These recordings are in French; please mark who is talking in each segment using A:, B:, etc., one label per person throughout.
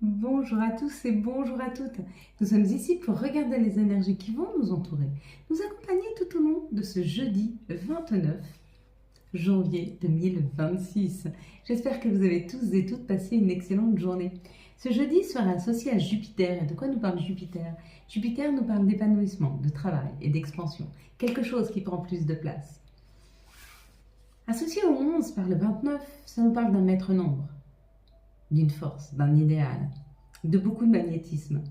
A: Bonjour à tous et bonjour à toutes. Nous sommes ici pour regarder les énergies qui vont nous entourer, nous accompagner tout au long de ce jeudi 29 janvier 2026. J'espère que vous avez tous et toutes passé une excellente journée. Ce jeudi sera associé à Jupiter. Et de quoi nous parle Jupiter? Jupiter nous parle d'épanouissement, de travail et d'expansion. Quelque chose qui prend plus de place. Associé au 11 par le 29, ça nous parle d'un maître nombre, d'une force, d'un idéal, de beaucoup de magnétisme.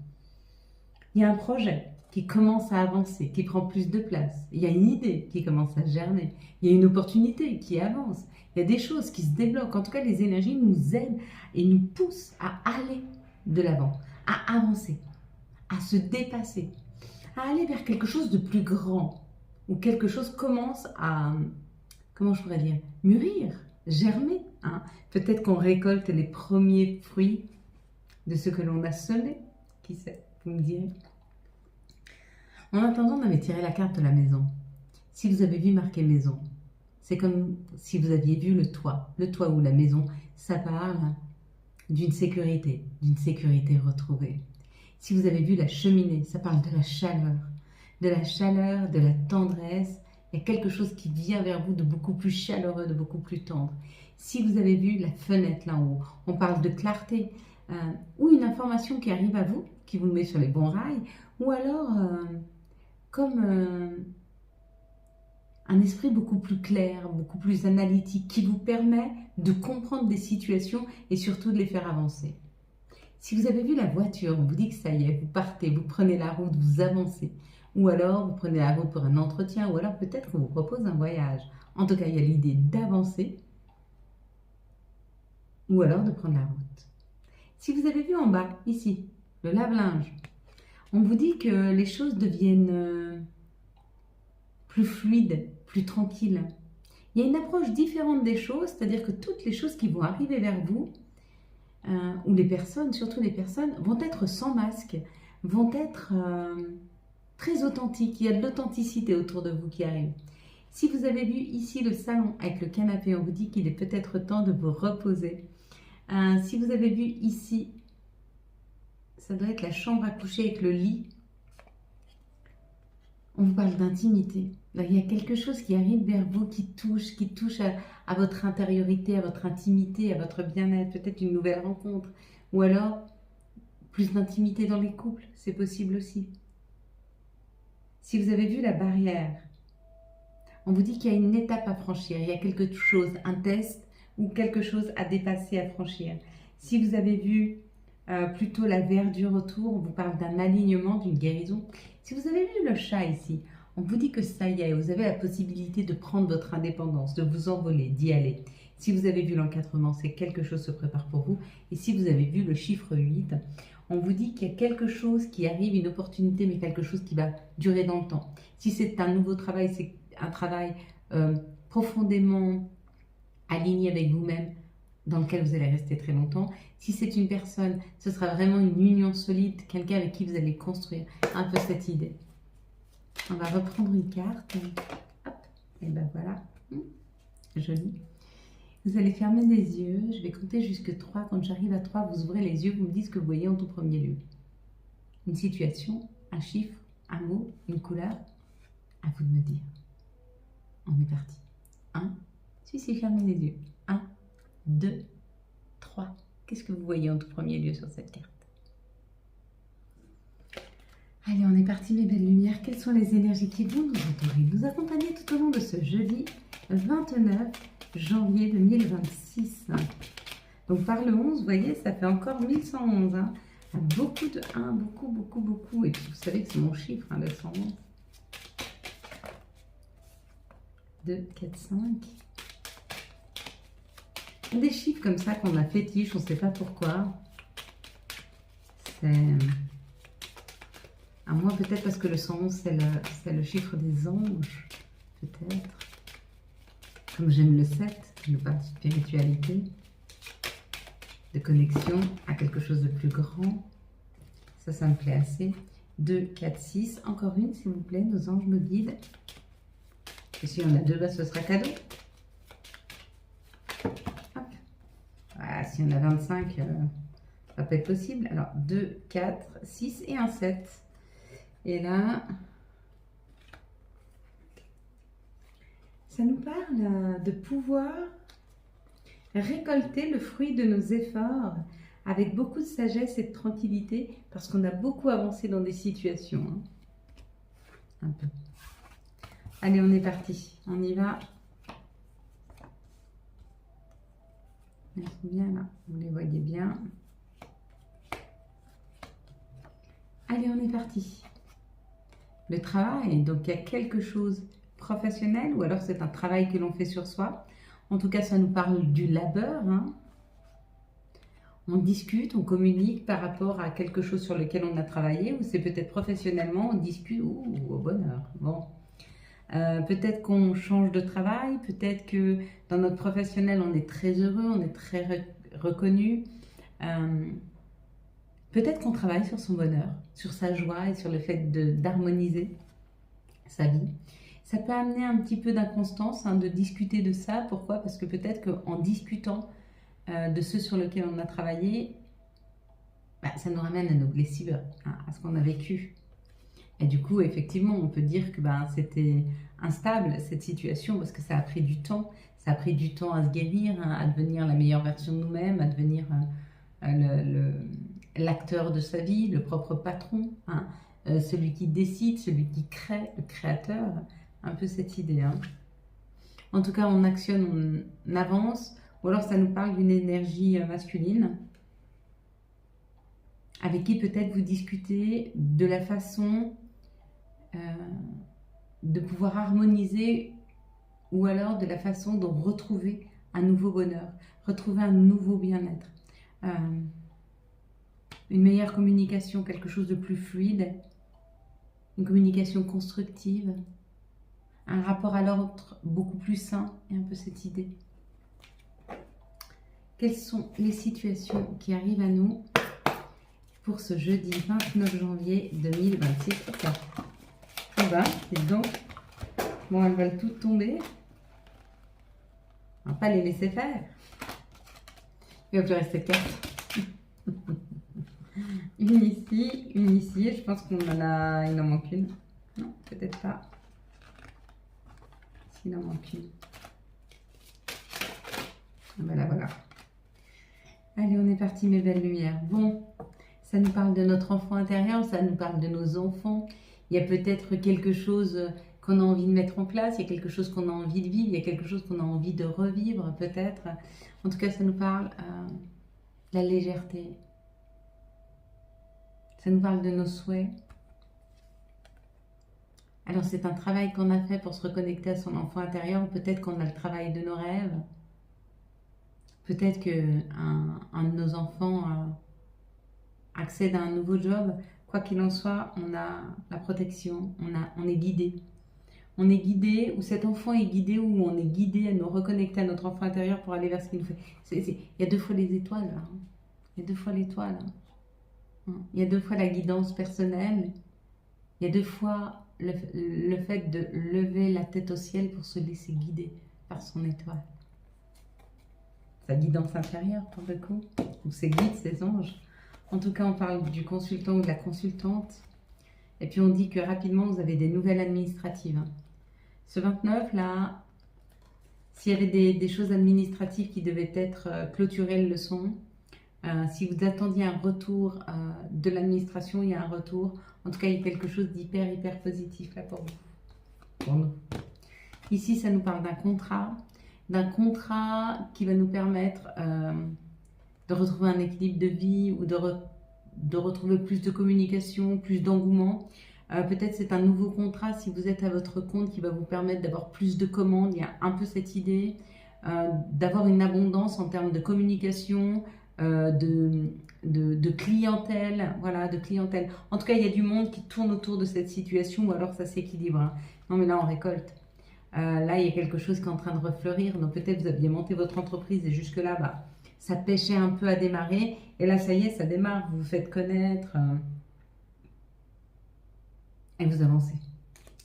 A: Il y a un projet qui commence à avancer, qui prend plus de place. Il y a une idée qui commence à germer. Il y a une opportunité qui avance. Il y a des choses qui se débloquent. En tout cas, les énergies nous aident et nous poussent à aller de l'avant, à avancer, à se dépasser, à aller vers quelque chose de plus grand, où quelque chose commence à, comment je pourrais dire, mûrir, germer. Peut-être qu'on récolte les premiers fruits de ce que l'on a semé. Qui sait, vous me direz. En attendant, on avait tiré la carte de la maison. Si vous avez vu marqué maison, c'est comme si vous aviez vu le toit. Le toit ou la maison, ça parle d'une sécurité retrouvée. Si vous avez vu la cheminée, ça parle de la chaleur, de la tendresse. Il y a quelque chose qui vient vers vous de beaucoup plus chaleureux, de beaucoup plus tendre. Si vous avez vu la fenêtre là en haut, on parle de clarté, ou une information qui arrive à vous, qui vous met sur les bons rails, ou alors comme un esprit beaucoup plus clair, beaucoup plus analytique, qui vous permet de comprendre des situations et surtout de les faire avancer. Si vous avez vu la voiture, on vous dit que ça y est, vous partez, vous prenez la route, vous avancez. Ou alors vous prenez la route pour un entretien, ou alors peut-être qu'on vous propose un voyage. En tout cas, il y a l'idée d'avancer, ou alors de prendre la route. Si vous avez vu en bas, ici, le lave-linge, on vous dit que les choses deviennent plus fluides, plus tranquilles. Il y a une approche différente des choses, c'est-à-dire que toutes les choses qui vont arriver vers vous, ou les personnes, surtout les personnes, vont être sans masque, vont être très authentiques. Il y a de l'authenticité autour de vous qui arrive. Si vous avez vu ici le salon avec le canapé, on vous dit qu'il est peut-être temps de vous reposer. Si vous avez vu ici, ça doit être la chambre à coucher avec le lit. On vous parle d'intimité. Il y a quelque chose qui arrive vers vous, qui touche à votre intériorité, à votre intimité, à votre bien-être, peut-être une nouvelle rencontre. Ou alors, plus d'intimité dans les couples, c'est possible aussi. Si vous avez vu la barrière, on vous dit qu'il y a une étape à franchir, il y a quelque chose, un test ou quelque chose à dépasser, à franchir. Si vous avez vu plutôt la verdure autour, on vous parle d'un alignement, d'une guérison. Si vous avez vu le chat ici, on vous dit que ça y est, vous avez la possibilité de prendre votre indépendance, de vous envoler, d'y aller. Si vous avez vu l'encadrement, c'est quelque chose se prépare pour vous. Et si vous avez vu le chiffre 8, on vous dit qu'il y a quelque chose qui arrive, une opportunité, mais quelque chose qui va durer dans le temps. Si c'est un nouveau travail, c'est un travail profondément aligné avec vous-même, dans lequel vous allez rester très longtemps. Si c'est une personne, ce sera vraiment une union solide, quelqu'un avec qui vous allez construire un peu cette idée. On va reprendre une carte. Hop, et ben voilà. Joli. Vous allez fermer les yeux. Je vais compter jusque 3. Quand j'arrive à 3, vous ouvrez les yeux, vous me dites ce que vous voyez en tout premier lieu. Une situation, un chiffre, un mot, une couleur. À vous de me dire. On est parti. 1. Si, fermez les yeux. 1, 2, 3. Qu'est-ce que vous voyez en tout premier lieu sur cette carte? Allez, on est parti mes belles lumières. Quelles sont les énergies qui vont nous entourer, nous accompagner tout au long de ce jeudi 29 janvier 2026. Donc par le 11, vous voyez, ça fait encore 1111. Beaucoup de 1, beaucoup. Et puis vous savez que c'est mon chiffre, le 111. 2, 4, 5. Des chiffres comme ça qu'on a fétiche, on ne sait pas pourquoi. C'est... À moi, peut-être parce que le 111, c'est le chiffre des anges, peut-être. Comme j'aime le 7, qui nous parle de spiritualité, de connexion à quelque chose de plus grand. Ça me plaît assez. 2, 4, 6. Encore une, s'il vous plaît, nos anges nous guident. Et si on a 2, ce sera cadeau. Hop. Voilà, si on a 25, Ça peut être possible. Alors, 2, 4, 6 et un 7. Et là, ça nous parle de pouvoir récolter le fruit de nos efforts avec beaucoup de sagesse et de tranquillité parce qu'on a beaucoup avancé dans des situations. Hein. Un peu. Allez, on est parti. On y va. Ils sont bien là. Vous les voyez bien. Allez, on est parti. Le travail, donc il y a quelque chose professionnel ou alors c'est un travail que l'on fait sur soi. En tout cas, ça nous parle du labeur. Hein. On discute, on communique par rapport à quelque chose sur lequel on a travaillé ou c'est peut-être professionnellement, on discute au bonheur. Bon. Peut-être qu'on change de travail, peut-être que dans notre professionnel, on est très heureux, on est très reconnu. Peut-être qu'on travaille sur son bonheur, sur sa joie et sur le fait d'harmoniser sa vie. Ça peut amener un petit peu d'inconstance, hein, de discuter de ça. Pourquoi? Parce que peut-être qu'en discutant de ce sur lequel on a travaillé, ça nous ramène à nos blessures, hein, à ce qu'on a vécu. Et du coup, effectivement, on peut dire que c'était instable cette situation parce que ça a pris du temps. Ça a pris du temps à se guérir, hein, à devenir la meilleure version de nous-mêmes, à devenir l'acteur de sa vie, le propre patron, hein, celui qui décide, celui qui crée, le créateur. Un peu cette idée. Hein. En tout cas, on actionne, on avance. Ou alors, ça nous parle d'une énergie masculine avec qui peut-être vous discutez de la façon de pouvoir harmoniser ou alors de la façon de retrouver un nouveau bonheur, retrouver un nouveau bien-être, une meilleure communication, quelque chose de plus fluide, une communication constructive, un rapport à l'autre beaucoup plus sain et un peu cette idée. Quelles sont les situations qui arrivent à nous pour ce jeudi 29 janvier 2026? Okay. Ça va, et donc, bon, elles veulent toutes tomber. On va pas les laisser faire. Il va plus rester 4. Une ici, et je pense qu'on en a, il en manque une. Non, peut-être pas. S'il en manque une. Ben là, voilà. Allez, on est parti, mes belles lumières. Bon, ça nous parle de notre enfant intérieur, ça nous parle de nos enfants. Il y a peut-être quelque chose qu'on a envie de mettre en place, il y a quelque chose qu'on a envie de vivre, il y a quelque chose qu'on a envie de revivre, peut-être. En tout cas, ça nous parle de la légèreté. Ça nous parle de nos souhaits. Alors, c'est un travail qu'on a fait pour se reconnecter à son enfant intérieur. Peut-être qu'on a le travail de nos rêves. Peut-être qu'un de nos enfants accède à un nouveau job. Quoi qu'il en soit, on a la protection, on est guidé. On est guidé, ou cet enfant est guidé, ou on est guidé à nous reconnecter à notre enfant intérieur pour aller vers ce qu'il nous fait. Il y a 2 fois les étoiles, là. Il y a 2 fois l'étoile. Il y a 2 fois la guidance personnelle. Il y a 2 fois le fait de lever la tête au ciel pour se laisser guider par son étoile. Sa guidance intérieure, pour le coup, ou ses guides, ses anges. En tout cas, on parle du consultant ou de la consultante. Et puis, on dit que rapidement, vous avez des nouvelles administratives. Ce 29, là, s'il y avait des choses administratives qui devaient être clôturées, elles le sont. Si vous attendiez un retour de l'administration, il y a un retour. En tout cas, il y a quelque chose hyper positif là pour vous. Pour nous. Ici, ça nous parle d'un contrat qui va nous permettre de retrouver un équilibre de vie ou de retrouver plus de communication, plus d'engouement. Peut-être c'est un nouveau contrat si vous êtes à votre compte qui va vous permettre d'avoir plus de commandes. Il y a un peu cette idée d'avoir une abondance en termes de communication, de clientèle, voilà, de clientèle. En tout cas, il y a du monde qui tourne autour de cette situation ou alors ça s'équilibre. Hein. Non, mais là, on récolte. Là, il y a quelque chose qui est en train de refleurir. Donc, peut-être vous aviez monté votre entreprise et jusque-là, ça pêchait un peu à démarrer. Et là, ça y est, ça démarre. Vous vous faites connaître. Et vous avancez.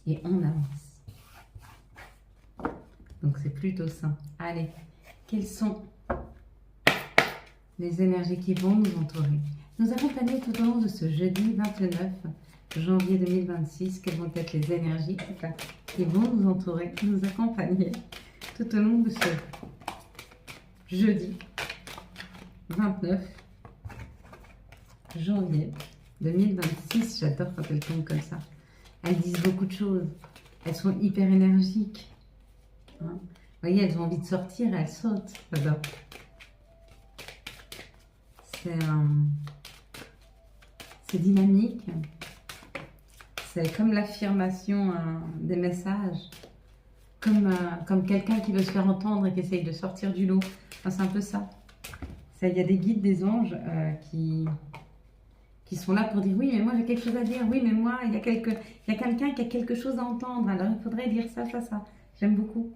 A: Et on avance. Donc, c'est plutôt sain. Allez, quels sont les énergies qui vont nous entourer, nous accompagner tout au long de ce jeudi 29 janvier 2026. Quelles vont être les énergies qui vont nous entourer, nous accompagner tout au long de ce jeudi 29 janvier 2026. J'adore quand elles tombent comme ça. Elles disent beaucoup de choses. Elles sont hyper énergiques. Hein, vous voyez, elles ont envie de sortir et elles sautent. J'adore. C'est dynamique. C'est comme l'affirmation des messages. Comme quelqu'un qui veut se faire entendre et qui essaye de sortir du lot. Enfin, c'est un peu ça. Il y a des guides, des anges qui sont là pour dire oui, mais moi j'ai quelque chose à dire. Oui, mais moi, il y a quelqu'un qui a quelque chose à entendre. Alors il faudrait dire ça, ça, ça. J'aime beaucoup.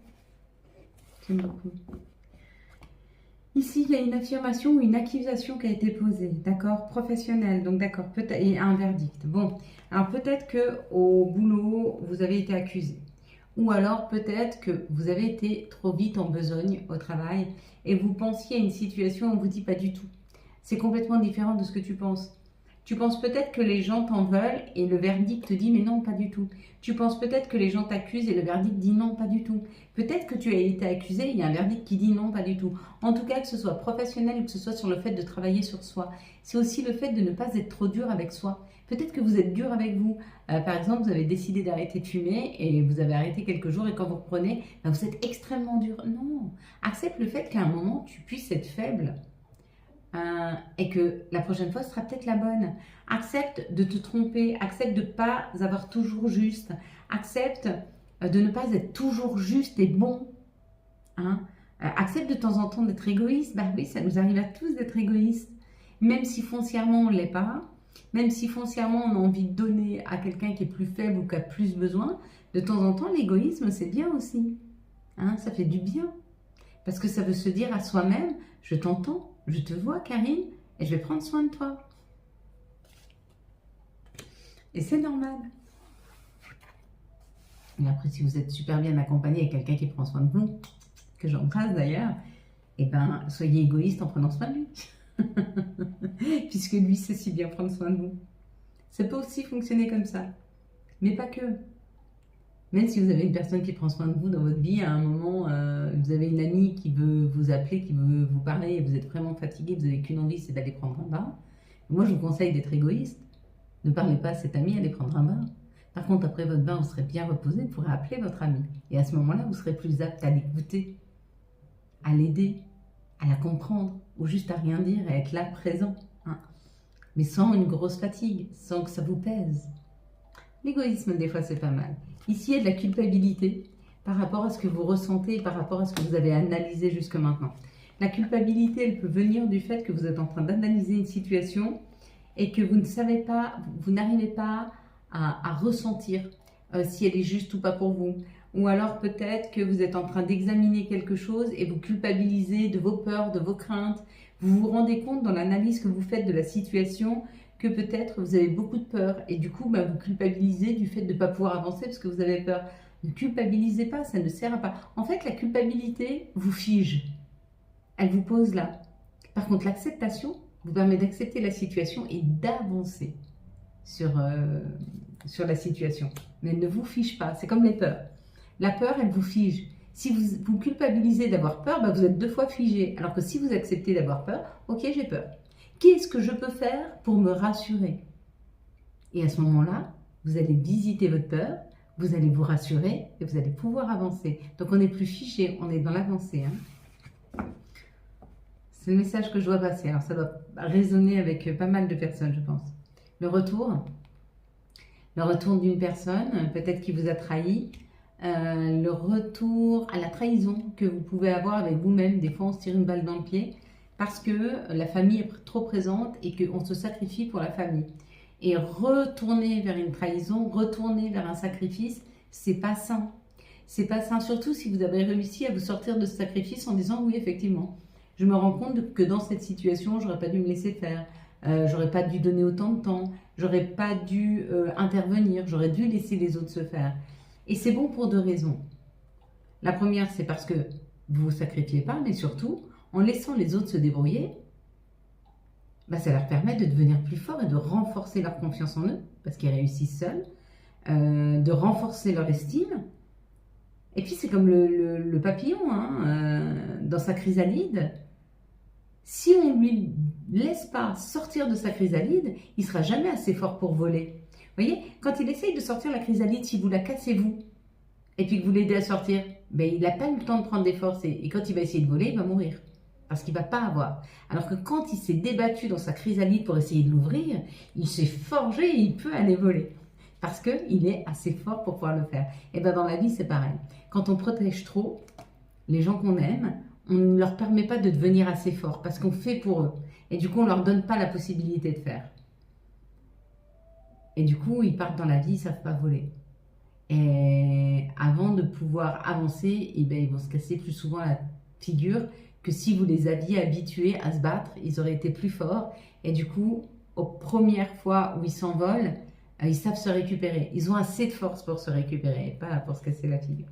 A: J'aime beaucoup. Ici, il y a une affirmation ou une accusation qui a été posée, d'accord, professionnelle, donc d'accord, peut-être, et un verdict. Bon, alors peut-être que au boulot, vous avez été accusé. Ou alors peut-être que vous avez été trop vite en besogne au travail et vous pensiez à une situation où on vous dit pas du tout. C'est complètement différent de ce que tu penses. Tu penses peut-être que les gens t'en veulent et le verdict te dit mais non, pas du tout. Tu penses peut-être que les gens t'accusent et le verdict dit non, pas du tout. Peut-être que tu as été accusé, il y a un verdict qui dit non, pas du tout. En tout cas, que ce soit professionnel ou que ce soit sur le fait de travailler sur soi. C'est aussi le fait de ne pas être trop dur avec soi. Peut-être que vous êtes dur avec vous. Par exemple, vous avez décidé d'arrêter de fumer et vous avez arrêté quelques jours et quand vous reprenez, vous êtes extrêmement dur. Non, accepte le fait qu'à un moment, tu puisses être faible. Et que la prochaine fois sera peut-être la bonne. Accepte de te tromper, accepte de ne pas avoir toujours juste, accepte de ne pas être toujours juste et bon. Hein. Accepte de temps en temps d'être égoïste. Bah oui, ça nous arrive à tous d'être égoïste, même si foncièrement on ne l'est pas, même si foncièrement on a envie de donner à quelqu'un qui est plus faible ou qui a plus besoin. De temps en temps, l'égoïsme, c'est bien aussi. Hein, ça fait du bien. Parce que ça veut se dire à soi-même, je t'entends, je te vois Karine, et je vais prendre soin de toi. Et c'est normal. Et après, si vous êtes super bien accompagné avec quelqu'un qui prend soin de vous, que j'embrasse d'ailleurs, eh ben, soyez égoïste en prenant soin de lui. Puisque lui sait si bien prendre soin de vous. Ça peut aussi fonctionner comme ça. Mais pas que. Même si vous avez une personne qui prend soin de vous dans votre vie, à un moment, vous avez une amie qui veut vous appeler, qui veut vous parler, et vous êtes vraiment fatigué, vous n'avez qu'une envie, c'est d'aller prendre un bain. Moi, je vous conseille d'être égoïste. Ne parlez pas à cette amie, allez prendre un bain. Par contre, après votre bain, vous serez bien reposé, vous pourrez appeler votre amie. Et à ce moment-là, vous serez plus apte à l'écouter, à l'aider, à la comprendre, ou juste à rien dire et à être là présent. Hein. Mais sans une grosse fatigue, sans que ça vous pèse. L'égoïsme, des fois, c'est pas mal. Ici, il y a de la culpabilité par rapport à ce que vous ressentez, par rapport à ce que vous avez analysé jusque maintenant. La culpabilité, elle peut venir du fait que vous êtes en train d'analyser une situation et que vous ne savez pas, vous n'arrivez pas à ressentir si elle est juste ou pas pour vous. Ou alors peut-être que vous êtes en train d'examiner quelque chose et vous culpabilisez de vos peurs, de vos craintes. Vous vous rendez compte dans l'analyse que vous faites de la situation que peut-être vous avez beaucoup de peur et du coup vous culpabilisez du fait de ne pas pouvoir avancer parce que vous avez peur. Ne culpabilisez pas, ça ne sert à pas. En fait, la culpabilité vous fige. Elle vous pose là. Par contre, l'acceptation vous permet d'accepter la situation et d'avancer sur la situation. Mais elle ne vous fige pas. C'est comme les peurs. La peur, elle vous fige. Si vous culpabilisez d'avoir peur, vous êtes 2 fois figé. Alors que si vous acceptez d'avoir peur, ok, j'ai peur. Qu'est-ce que je peux faire pour me rassurer? Et à ce moment-là, vous allez visiter votre peur, vous allez vous rassurer et vous allez pouvoir avancer. Donc on n'est plus figé, on est dans l'avancée. Hein. C'est le message que je dois passer. Alors ça doit résonner avec pas mal de personnes, je pense. Le retour d'une personne, peut-être qui vous a trahi, le retour à la trahison que vous pouvez avoir avec vous-même. Des fois, on se tire une balle dans le pied parce que la famille est trop présente et qu'on se sacrifie pour la famille. Et retourner vers une trahison, retourner vers un sacrifice, c'est pas sain. C'est pas sain, surtout si vous avez réussi à vous sortir de ce sacrifice en disant oui, effectivement, je me rends compte que dans cette situation, j'aurais pas dû me laisser faire. J'aurais pas dû donner autant de temps, j'aurais pas dû intervenir, j'aurais dû laisser les autres se faire. Et c'est bon pour 2 raisons. La première, c'est parce que vous ne vous sacrifiez pas, mais surtout, en laissant les autres se débrouiller, bah, ça leur permet de devenir plus forts et de renforcer leur confiance en eux, parce qu'ils réussissent seuls, de renforcer leur estime. Et puis c'est comme le papillon, hein, dans sa chrysalide. Si on ne lui laisse pas sortir de sa chrysalide, il ne sera jamais assez fort pour voler. Vous voyez, quand il essaye de sortir la chrysalide, si vous la cassez vous, et puis que vous l'aidez à sortir, ben, il n'a pas eu le temps de prendre des forces. Et quand il va essayer de voler, il va mourir. Parce qu'il ne va pas avoir. Alors que quand il s'est débattu dans sa chrysalide pour essayer de l'ouvrir, il s'est forgé et il peut aller voler. Parce qu'il est assez fort pour pouvoir le faire. Et bien dans la vie, c'est pareil. Quand on protège trop les gens qu'on aime, on ne leur permet pas de devenir assez forts parce qu'on fait pour eux. Et du coup, on ne leur donne pas la possibilité de faire. Et du coup, ils partent dans la vie, ils ne savent pas voler. Et avant de pouvoir avancer, eh ben, ils vont se casser plus souvent la figure que si vous les aviez habitués à se battre, ils auraient été plus forts. Et du coup, aux premières fois où ils s'envolent, ils savent se récupérer. Ils ont assez de force pour se récupérer, pas pour se casser la figure.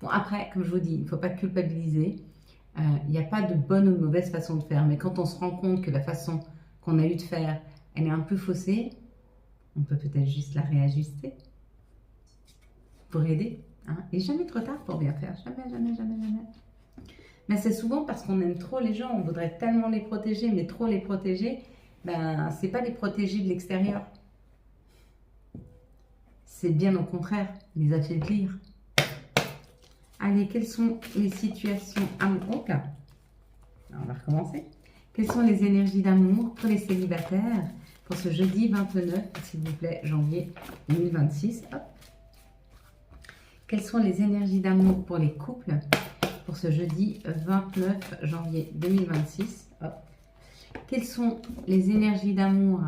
A: Bon, après, comme je vous dis, il ne faut pas culpabiliser. Il n'y a pas de bonne ou de mauvaise façon de faire. Mais quand on se rend compte que la façon qu'on a eu de faire, elle est un peu faussée, on peut peut-être juste la réajuster pour aider. Hein. Et jamais trop tard pour bien faire. Jamais, jamais, jamais, jamais. Mais c'est souvent parce qu'on aime trop les gens. On voudrait tellement les protéger, mais trop les protéger, ben, c'est pas les protéger de l'extérieur. C'est bien au contraire, les affaiblir. Allez, quelles sont les situations amoureuses? Oh là, on va recommencer. Quelles sont les énergies d'amour pour les célibataires pour ce jeudi 29, s'il vous plaît, janvier 2026. Hop. Quelles sont les énergies d'amour pour les couples pour ce jeudi 29 janvier 2026? Hop. Quelles sont les énergies d'amour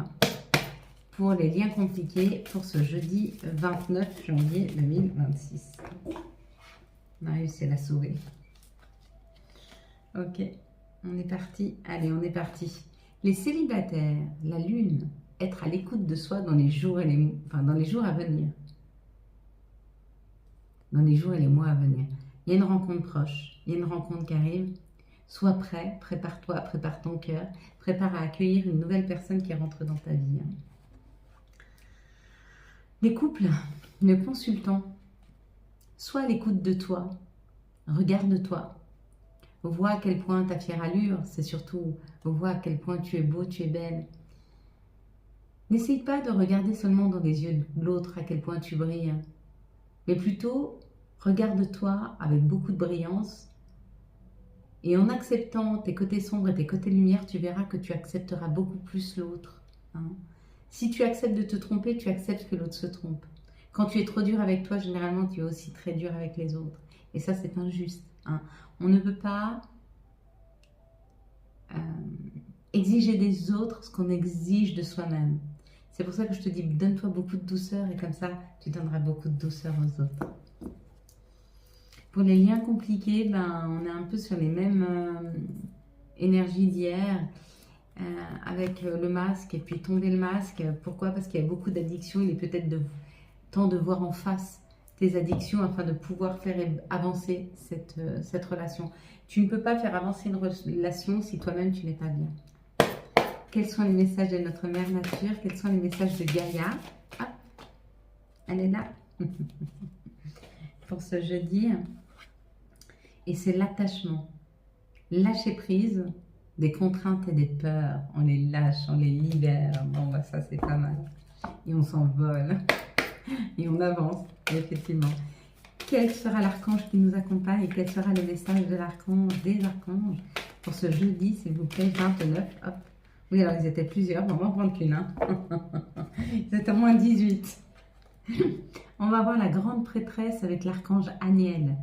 A: pour les liens compliqués pour ce jeudi 29 janvier 2026? On a réussi à la sauver. Ok, on est parti. Allez, on est parti. Les célibataires, la lune, être à l'écoute de soi dans les jours et dans les jours à venir. Dans les jours et les mois à venir. Il y a une rencontre proche, il y a une rencontre qui arrive. Sois prêt, prépare-toi, prépare ton cœur, prépare à accueillir une nouvelle personne qui rentre dans ta vie. Les couples, le consultant, sois à l'écoute de toi, regarde-toi, vois à quel point ta fière allure, c'est surtout, vois à quel point tu es beau, tu es belle. N'essaye pas de regarder seulement dans les yeux de l'autre à quel point tu brilles, mais plutôt regarde-toi avec beaucoup de brillance et en acceptant tes côtés sombres et tes côtés lumière, tu verras que tu accepteras beaucoup plus l'autre. Hein. Si tu acceptes de te tromper, tu acceptes que l'autre se trompe. Quand tu es trop dur avec toi, généralement, tu es aussi très dur avec les autres. Et ça, c'est injuste. Hein. On ne peut pas exiger des autres ce qu'on exige de soi-même. C'est pour ça que je te dis, donne-toi beaucoup de douceur et comme ça, tu donneras beaucoup de douceur aux autres. Pour les liens compliqués, on est un peu sur les mêmes énergies d'hier. Avec le masque et puis tomber le masque. Pourquoi? Parce qu'il y a beaucoup d'addictions. Il est peut-être temps de voir en face tes addictions afin de pouvoir faire avancer cette relation. Tu ne peux pas faire avancer une relation si toi-même tu n'es pas bien. Quels sont les messages de notre mère nature? Quels sont les messages de Gaïa? Hop, elle est là pour ce jeudi. Et c'est l'attachement. Lâcher prise des contraintes et des peurs, on les lâche, on les libère. Bon, bah ça c'est pas mal. Et on s'envole. Et on avance, effectivement. Quel sera l'archange qui nous accompagne et quel sera le message de l'archange, des archanges, pour ce jeudi, s'il vous plaît, 29. Hop. Oui, alors ils étaient plusieurs, on va en prendre qu'une. Hein. Ils étaient au moins 18. On va voir la grande prêtresse avec l'archange Aniel.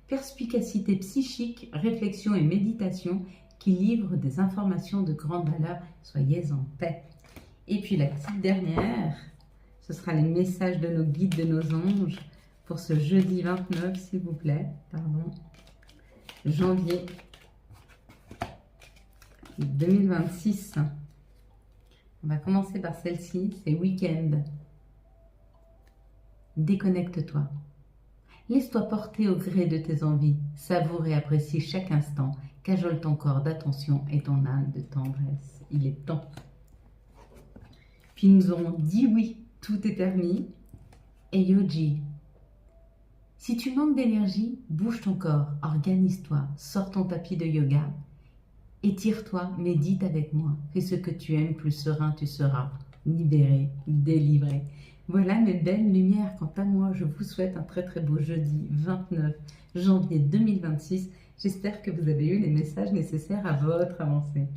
A: Perspicacité psychique, réflexion et méditation qui livre des informations de grande valeur. Soyez en paix. Et puis la petite dernière, ce sera les messages de nos guides, de nos anges pour ce jeudi 29, s'il vous plaît. Pardon. Janvier 2026. On va commencer par celle-ci, c'est week-end. Déconnecte-toi. Laisse-toi porter au gré de tes envies. Savoure et apprécie chaque instant. Cajole ton corps d'attention et ton âme de tendresse. Il est temps. Puis nous aurons dit oui, tout est permis. Et Yoji. Si tu manques d'énergie, bouge ton corps, organise-toi, sors ton tapis de yoga, étire-toi, médite avec moi. Fais ce que tu aimes, plus serein tu seras. Libéré, délivré. Voilà mes belles lumières. Quant à moi, je vous souhaite un très très beau jeudi 29 janvier 2026. J'espère que vous avez eu les messages nécessaires à votre avancée.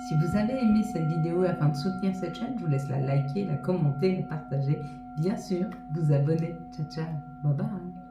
A: Si vous avez aimé cette vidéo afin de soutenir cette chaîne, je vous laisse la liker, la commenter, la partager. Bien sûr, vous abonner. Ciao, ciao. Bye bye.